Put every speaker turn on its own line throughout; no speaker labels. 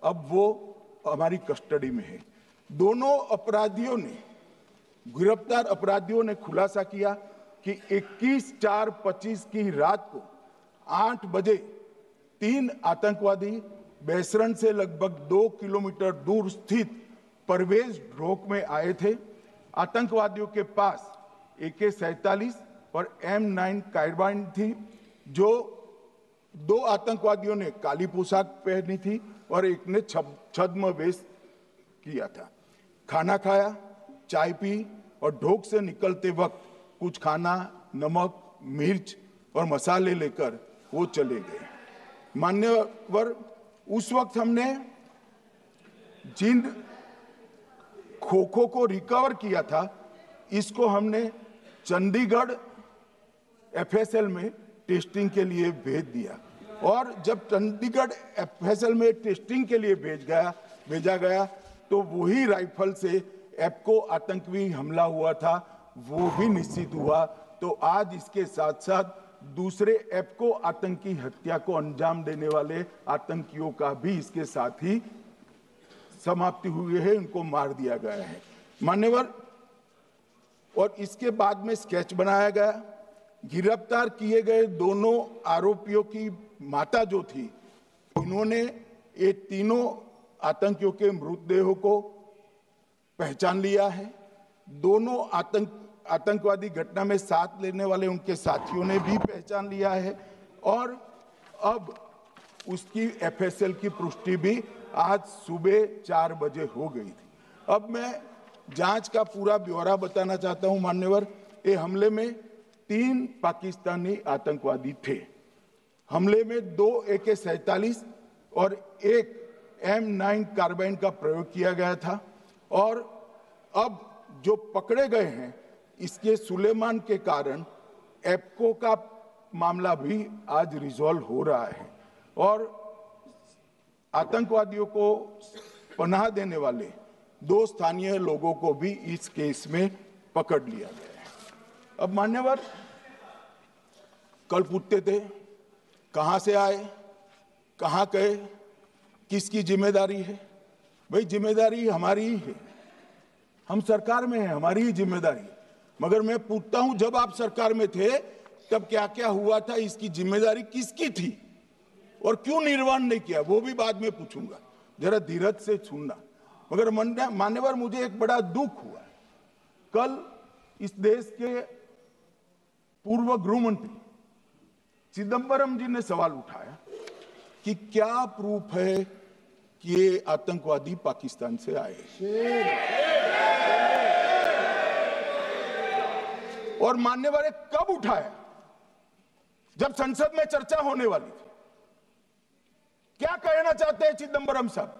अब वो हमारी कस्टडी में है। दोनों अपराधियों ने, गिरफ्तार अपराधियों ने खुलासा किया कि 21/4/25 की रात को 8 बजे 3 आतंकवादी बेसरण से लगभग 2 किलोमीटर दूर स्थित परवेज ढोक में आए थे। आतंकवादियों के पास AK-47 और M9 कार्बाइन थी। जो 2 आतंकवादियों ने काली पोशाक पहनी थी और एक ने छद्म वेश किया था। खाना खाया, चाय पी और ढोक से निकलते वक्त कुछ खाना, नमक, मिर्च और मसाले लेकर वो चले गए। मान्यवर, उस वक्त हमने जिन खोखो को रिकवर किया था, इसको हमने चंडीगढ़ FSL में टेस्टिंग के लिए भेज दिया और जब चंडीगढ़ FSL में टेस्टिंग के लिए भेजा गया तो वही राइफल से एप्को आतंकी हमला हुआ था, वो भी निश्चित हुआ। तो आज इसके साथ साथ दूसरे एप्को आतंकी हत्या को अंजाम देने वाले आतंकियों का भी इसके साथ ही समाप्ति हुई है, उनको मार दिया गया है। मान्यवर, और इसके बाद में स्केच बनाया गया। गिरफ्तार किए गए दोनों आरोपियों की माता जो थी, इन्होंने ये तीनों आतंकियों के मृतदेहों को पहचान लिया है। दोनों आतंकवादी घटना में साथ लेने वाले उनके साथियों ने भी पहचान लिया है और अब उसकी FSL की पुष्टि भी आज सुबह 4 बजे हो गई थी। अब मैं जांच का पूरा ब्यौरा बताना चाहता हूं। मान्यवर, ये हमले में 3 पाकिस्तानी आतंकवादी थे। हमले में 2 AK-47 और 1 M9 कार्बाइन का प्रयोग किया गया था और अब जो पकड़े गए हैं, इसके सुलेमान के कारण एप्को का मामला भी आज रिजॉल्व हो रहा है और आतंकवादियों को पनाह देने वाले 2 स्थानीय लोगों को भी इस केस में पकड़ लिया गया है। अब मान्यवर, कल पूछते थे कहां से आए, कहां गए, किसकी जिम्मेदारी है। भाई, जिम्मेदारी हमारी ही है, हम सरकार में हैं, हमारी ही जिम्मेदारी है। मगर मैं पूछता हूं, जब आप सरकार में थे तब क्या क्या हुआ था, इसकी जिम्मेदारी किसकी थी और क्यों निर्वहन नहीं किया, वो भी बाद में पूछूंगा। जरा धीरज से सुनना। मगर मान्यवर, मुझे एक बड़ा दुख हुआ। कल इस देश के पूर्व गृह मंत्री चिदंबरम जी ने सवाल उठाया कि क्या प्रूफ है कि ये आतंकवादी पाकिस्तान से आए। और मान्यवर, कब उठाया? जब संसद में चर्चा होने वाली थी। क्या कहना चाहते हैं चिदंबरम साहब?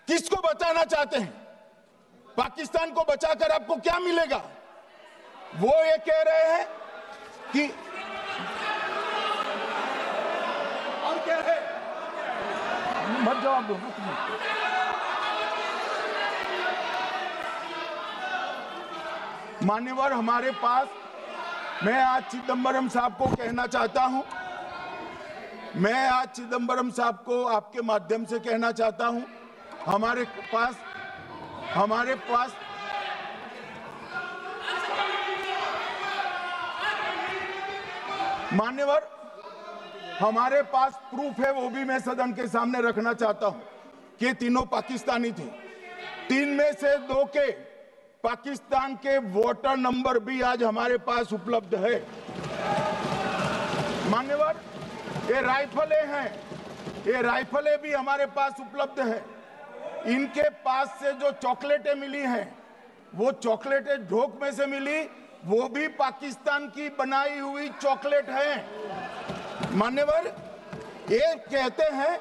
किसको बचाना चाहते हैं? पाकिस्तान को बचाकर आपको क्या मिलेगा? वो ये कह रहे हैं कि और क्या है, मत जवाब दो। मान्यवर, हमारे पास, मैं आज चिदंबरम साहब को कहना चाहता हूं, मैं आज चिदंबरम साहब को आपके माध्यम से कहना चाहता हूं, हमारे पास मान्यवर, हमारे पास प्रूफ है, वो भी मैं सदन के सामने रखना चाहता हूं कि तीनों पाकिस्तानी थे। 3 में से 2 के पाकिस्तान के वोटर नंबर भी आज हमारे पास उपलब्ध है। मान्यवर, ये राइफलें हैं, ये राइफलें भी हमारे पास उपलब्ध है। इनके पास से जो चॉकलेटें मिली हैं, वो चॉकलेटें ढोक में से मिली, वो भी पाकिस्तान की बनाई हुई चॉकलेट है। मान्यवर, ये कहते हैं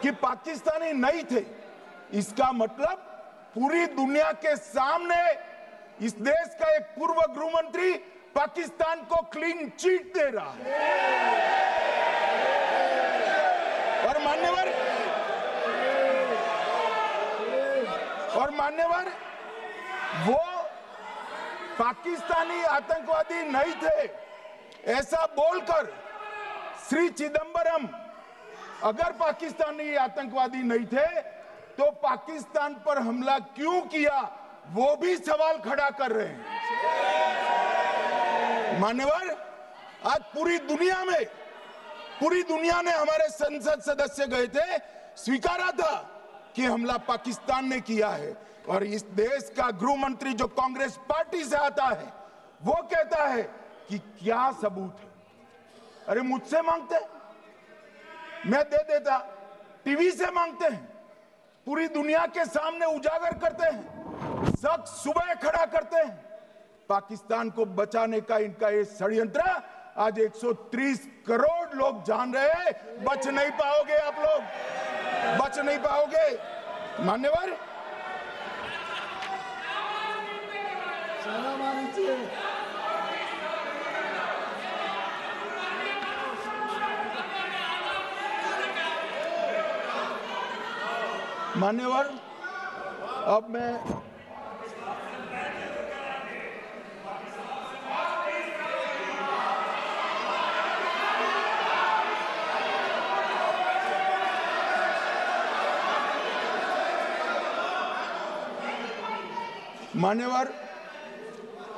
कि पाकिस्तानी नहीं थे, इसका मतलब पूरी दुनिया के सामने इस देश का एक पूर्व गृह मंत्री पाकिस्तान को क्लीन चिट दे रहा है। और मान्यवर, वो पाकिस्तानी आतंकवादी नहीं थे, ऐसा बोलकर श्री चिदंबरम अगर पाकिस्तानी आतंकवादी नहीं थे तो पाकिस्तान पर हमला क्यों किया, वो भी सवाल खड़ा कर रहे हैं। मान्यवर, आज पूरी दुनिया ने हमारे संसद सदस्य गए थे, स्वीकारा था कि हमला पाकिस्तान ने किया है। और इस देश का गृह मंत्री जो कांग्रेस पार्टी से आता है, वो कहता है कि क्या सबूत है। अरे मुझसे मांगते, मैं दे देता। टीवी से मांगते हैं, पूरी दुनिया के सामने उजागर करते हैं, शख्स सुबह खड़ा करते हैं। पाकिस्तान को बचाने का इनका ये षड्यंत्र आज 130 करोड़ लोग जान रहे हैं। बच नहीं पाओगे आप लोग, बच नहीं पाओगे। मान्यवर, मान्यवर,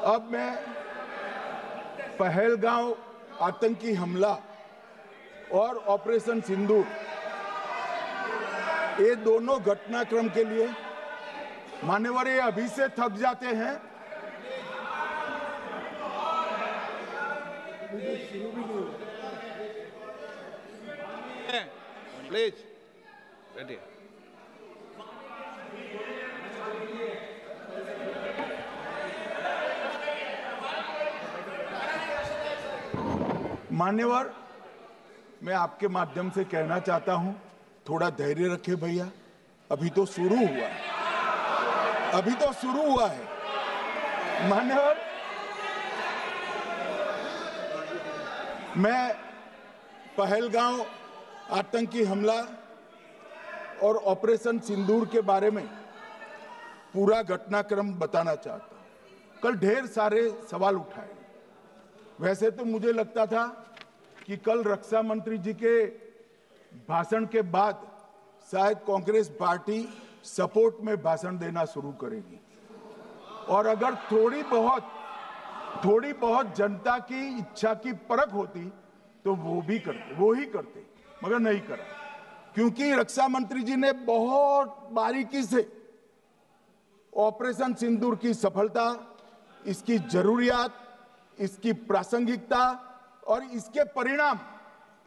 अब मैं पहलगांव आतंकी हमला और ऑपरेशन सिंदूर, ये दोनों घटनाक्रम के लिए मान्यवर ये अभी से थक जाते हैं।
प्लीज बैठिए।
मान्यवर, मैं आपके माध्यम से कहना चाहता हूं, थोड़ा धैर्य रखे भैया, अभी तो शुरू हुआ है, अभी तो शुरू हुआ है। मान्यवर, मैं पहलगांव आतंकी हमला और ऑपरेशन सिंदूर के बारे में पूरा घटनाक्रम बताना चाहता हूं। कल ढेर सारे सवाल उठाए। वैसे तो मुझे लगता था कि कल रक्षा मंत्री जी के भाषण के बाद शायद कांग्रेस पार्टी सपोर्ट में भाषण देना शुरू करेगी और अगर थोड़ी बहुत जनता की इच्छा की परख होती तो वो ही करते, मगर नहीं करा। क्योंकि रक्षा मंत्री जी ने बहुत बारीकी से ऑपरेशन सिंदूर की सफलता, इसकी जरूरियात, इसकी प्रासंगिकता और इसके परिणाम,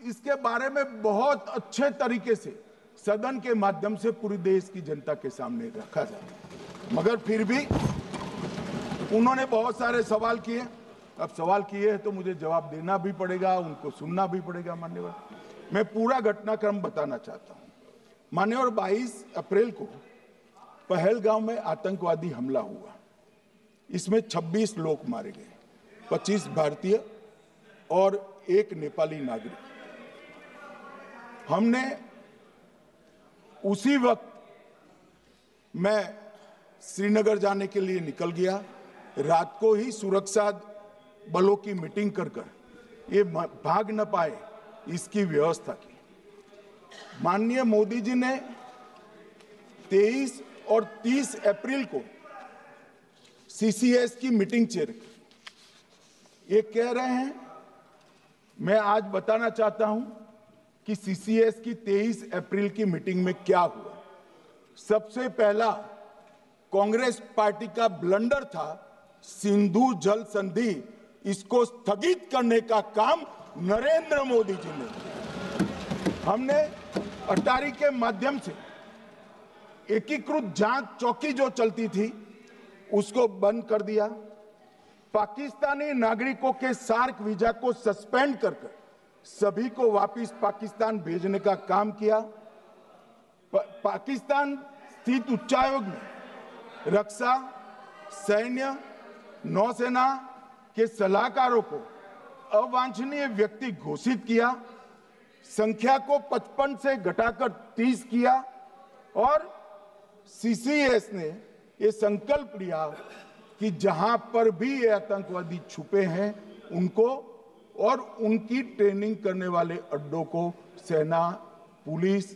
इसके बारे में बहुत अच्छे तरीके से सदन के माध्यम से पूरी देश की जनता के सामने रखा जाए। मगर फिर भी उन्होंने बहुत सारे सवाल किए। अब सवाल किए हैं तो मुझे जवाब देना भी पड़ेगा, उनको सुनना भी पड़ेगा। मान्यवर, मैं पूरा घटनाक्रम बताना चाहता हूं। मान्यवर, 22 अप्रैल को पहलगांव में आतंकवादी हमला हुआ। इसमें 26 लोग मारे गए, 25 भारतीय और 1 नेपाली नागरिक। हमने उसी वक्त मैं श्रीनगर जाने के लिए निकल गया। रात को ही सुरक्षा बलों की मीटिंग कर ये भाग न पाए इसकी व्यवस्था की। माननीय मोदी जी ने 23 और 30 अप्रैल को सीसीएस की मीटिंग चेयर की। ये कह रहे हैं, मैं आज बताना चाहता हूं कि सीसीएस की 23 अप्रैल की मीटिंग में क्या हुआ। सबसे पहला कांग्रेस पार्टी का ब्लंडर था सिंधु जल संधि, इसको स्थगित करने का काम नरेंद्र मोदी जी ने किया। हमने अटारी के माध्यम से एकीकृत जांच चौकी जो चलती थी उसको बंद कर दिया। पाकिस्तानी नागरिकों के सार्क वीजा को सस्पेंड कर सभी को वापस पाकिस्तान भेजने का काम किया। पाकिस्तान स्थित उच्चायोग ने रक्षा, सैन्य, नौसेना के सलाहकारों को अवांछनीय व्यक्ति घोषित किया, संख्या को 55 से घटाकर 30 किया और सीसीएस ने ये संकल्प लिया कि जहां पर भी ये आतंकवादी छुपे हैं उनको और उनकी ट्रेनिंग करने वाले अड्डों को सेना पुलिस,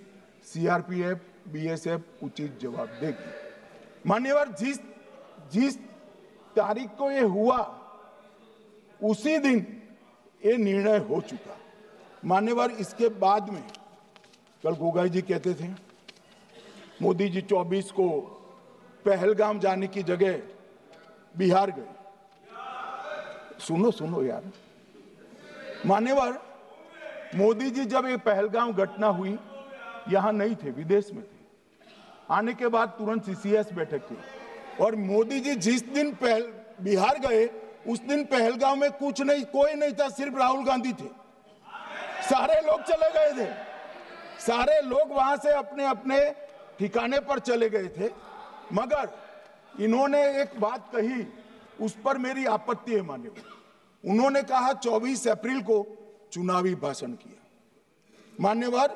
सीआरपीएफ, बीएसएफ उचित जवाब देगी। मान्यवर, जिस तारीख को ये हुआ उसी दिन ये निर्णय हो चुका। मान्यवर, इसके बाद में कल गोगाई जी कहते थे मोदी जी 24 को पहलगाम जाने की जगह बिहार गए। सुनो यार। मान्यवर, मोदी जी जब ये पहलगाम घटना हुई यहां नहीं थे, विदेश में थे। आने के बाद तुरंत सीसीएस बैठक की और मोदी जी जिस दिन बिहार गए उस दिन पहलगाम में कुछ नहीं, कोई नहीं था, सिर्फ राहुल गांधी थे। सारे लोग चले गए थे, सारे लोग वहां से अपने अपने ठिकाने पर चले गए थे। मगर इन्होंने एक बात कही, उस पर मेरी आपत्ति है मान्यवर। उन्होंने कहा 24 अप्रैल को चुनावी भाषण किया। मान्यवर,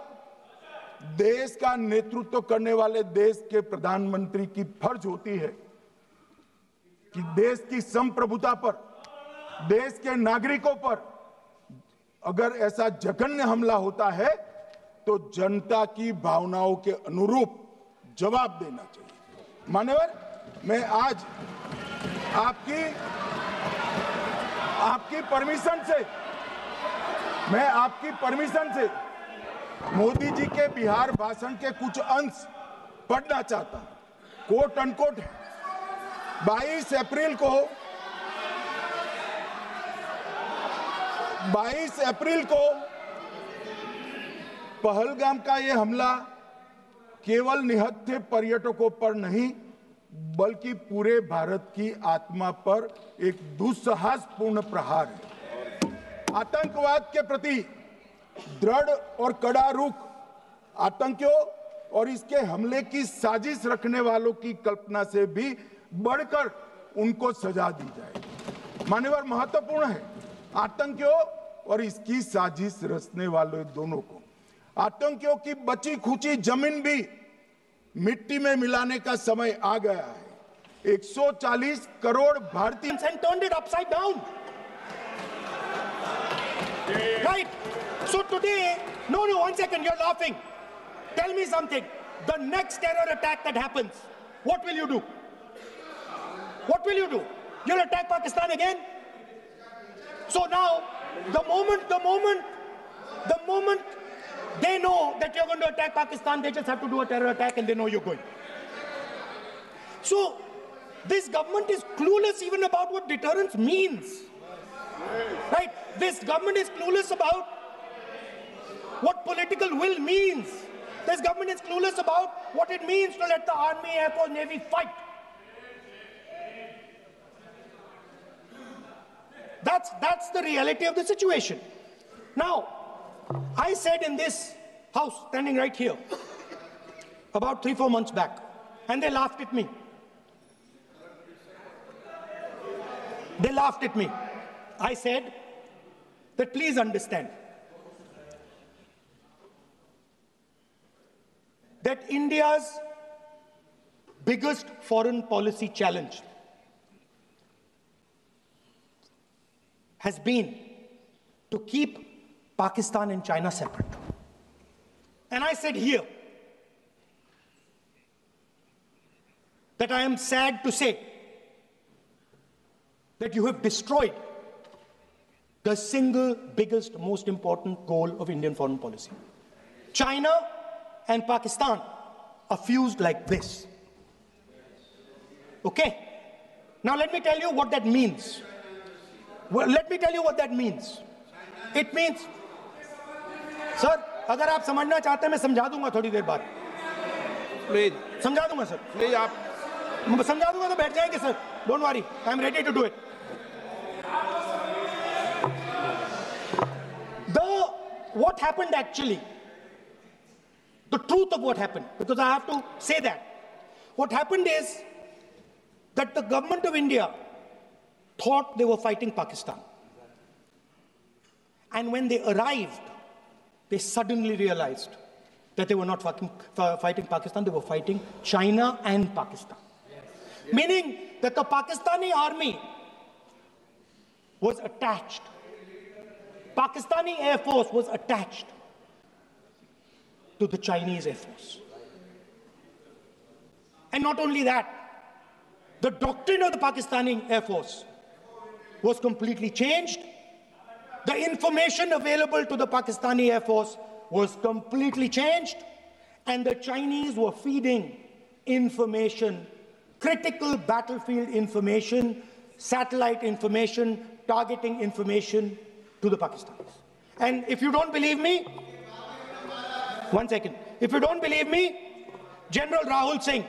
देश का नेतृत्व करने वाले देश के प्रधानमंत्री की फर्ज होती है कि देश की संप्रभुता पर, देश के नागरिकों पर अगर ऐसा जघन्य हमला होता है तो जनता की भावनाओं के अनुरूप जवाब देना चाहिए। मान्यवर, मैं आज आपकी परमिशन से मोदी जी के बिहार भाषण के कुछ अंश पढ़ना चाहता हूं। कोट अनकोट है। 22 अप्रैल को पहलगाम का यह हमला केवल निहत्थे पर्यटकों पर नहीं बल्कि पूरे भारत की आत्मा पर एक दुस्साहसपूर्ण प्रहार है। आतंकवाद के प्रति दृढ़ और कड़ा रुख, आतंकियों और इसके हमले की साजिश रखने वालों की कल्पना से भी बढ़कर उनको सजा दी जाए। मान्यवर, महत्वपूर्ण है आतंकियों और इसकी साजिश रचने वाले दोनों को। आतंकियों की बची खुची जमीन भी मिट्टी में मिलाने का समय आ गया है। 140 करोड़ भारतीय
and turned it upside down. Right? So today, no, one second, you're laughing. Tell me something. The next terror attack that happens, what will you do? What will you do? You'll attack Pakistan again? So now, the moment they know that you're going to attack Pakistan, they just have to do a terror attack and they know you're going. So, this government is clueless even about what deterrence means. Right? This government is clueless about what political will means. This government is clueless about what it means to let the Army, Air Force, Navy fight. That's the reality of the situation. Now, I said in this house, standing right here, about 3-4 months back, and they laughed at me. They laughed at me. I said that please understand that India's biggest foreign policy challenge has been to keep Pakistan and China separate. And I said here that I am sad to say that you have destroyed the single biggest, most important goal of Indian foreign policy. China and Pakistan are fused like this. Okay? Now let me tell you what that means. Well, let me tell you what that means. It means, sir, अगर आप समझना चाहते हैं मैं समझा दूंगा थोड़ी देर बाद.
Please.
समझा दूंगा सर.
Please, आप
समझा दूंगा तो बैठ जाएंगे sir. Don't worry, I am ready to do it. What happened actually, the truth of what happened, because I have to say that. What happened is that the government of India thought they were fighting Pakistan. And when they arrived, they suddenly realized that they were not fighting Pakistan, they were fighting China and Pakistan. Yes. Meaning that the Pakistani army was attached. Pakistani Air Force was attached. to the Chinese Air Force. And not only that, the doctrine of the Pakistani Air Force was completely changed. The information available to the Pakistani Air Force was completely changed, and the Chinese were feeding information, critical battlefield information, satellite information, targeting information to the Pakistanis. And if you don't believe me, one second. If you don't believe me, General Rahul Singh,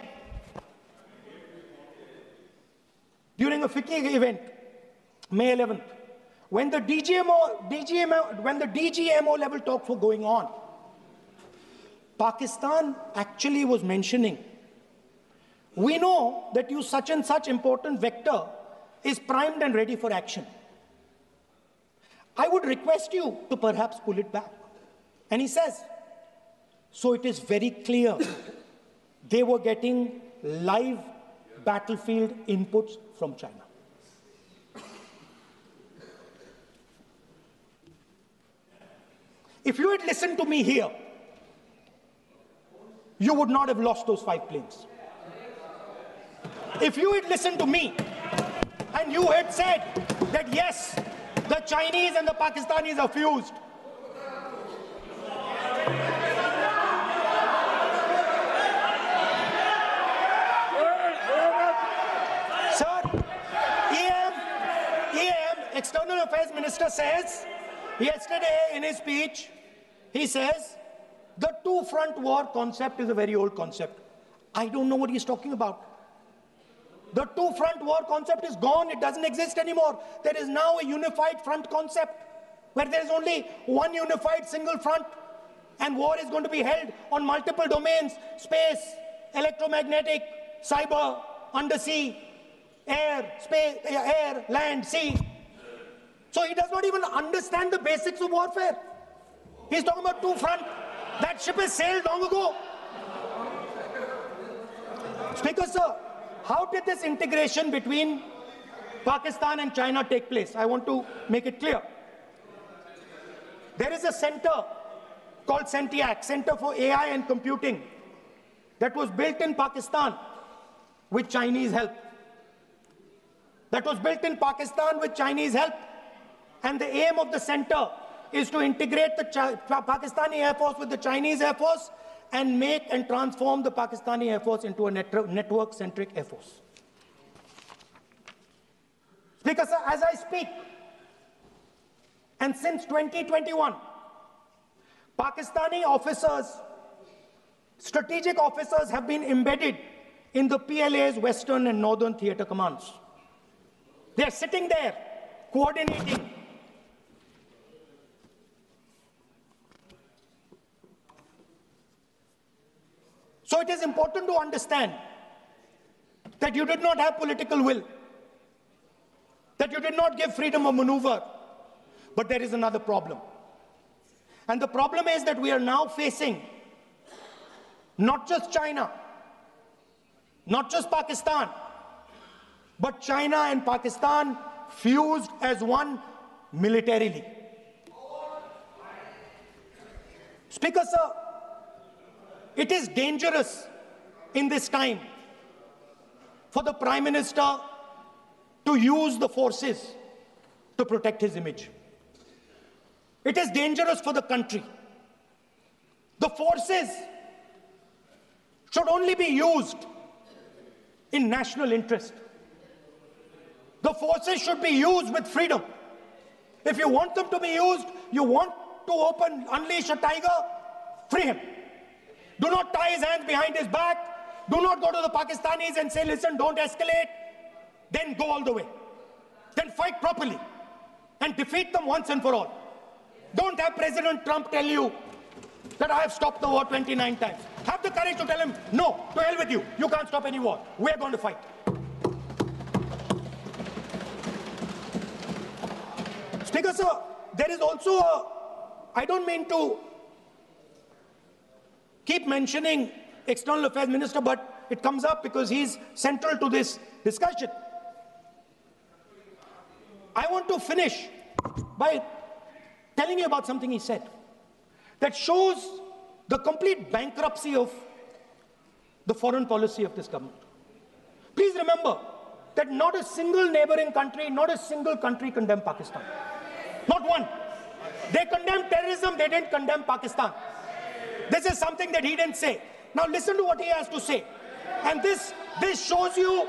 during a FICCI event, May 11th, when the DGMO level talks were going on, Pakistan actually was mentioning, we know that you such and such important vector is primed and ready for action. I would request you to perhaps pull it back. And he says, so it is very clear they were getting live battlefield inputs from China. If you had listened to me here, you would not have lost those 5 planes. If you had listened to me and you had said that yes, the Chinese and the Pakistanis are fused, sir, EM, External Affairs Minister says, yesterday in his speech, he says, the two-front war concept is a very old concept. I don't know what he's talking about. The two-front war concept is gone. It doesn't exist anymore. There is now a unified front concept where there is only one unified single front, and war is going to be held on multiple domains: space, electromagnetic, cyber, undersea, air, space, air, land, sea. So he does not even understand the basics of warfare. He's talking about two-front. That ship has sailed long ago. Speaker, sir, how did this integration between Pakistan and China take place? I want to make it clear. There is a center called CENTIAC, Center for AI and Computing, that was built in Pakistan with Chinese help. And the aim of the center is to integrate the Pakistani Air Force with the Chinese Air Force and make and transform the Pakistani Air Force into a network-centric Air Force. Speaker, sir, as I speak, and since 2021, Pakistani officers, strategic officers, have been embedded in the PLA's Western and Northern Theatre Commands. They are sitting there, coordinating. So it is important to understand that you did not have political will, that you did not give freedom of maneuver. But there is another problem. And the problem is that we are now facing not just China, not just Pakistan, but China and Pakistan fused as one militarily. Speaker, sir, it is dangerous in this time for the Prime Minister to use the forces to protect his image. It is dangerous for the country. The forces should only be used in national interest. The forces should be used with freedom. If you want them to be used, you want to unleash a tiger, free him. Do not tie his hands behind his back. Do not go to the Pakistanis and say, listen, don't escalate. Then go all the way. Then fight properly and defeat them once and for all. Don't have President Trump tell you that I have stopped the war 29 times. Have the courage to tell him, no, to hell with you. You can't stop any war. We're going to fight. Speaker, sir, there is also I don't mean to keep mentioning External Affairs Minister, but it comes up because he's central to this discussion. I want to finish by telling you about something he said that shows the complete bankruptcy of the foreign policy of this government. Please remember that not a single neighboring country, not a single country condemned Pakistan. Not one. They condemned terrorism, they didn't condemn Pakistan. This is something that he didn't say. Now listen to what he has to say. And this shows you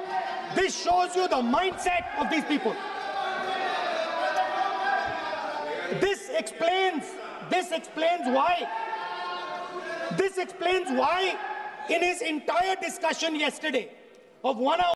the mindset of these people. This explains why in his entire discussion yesterday of 1 hour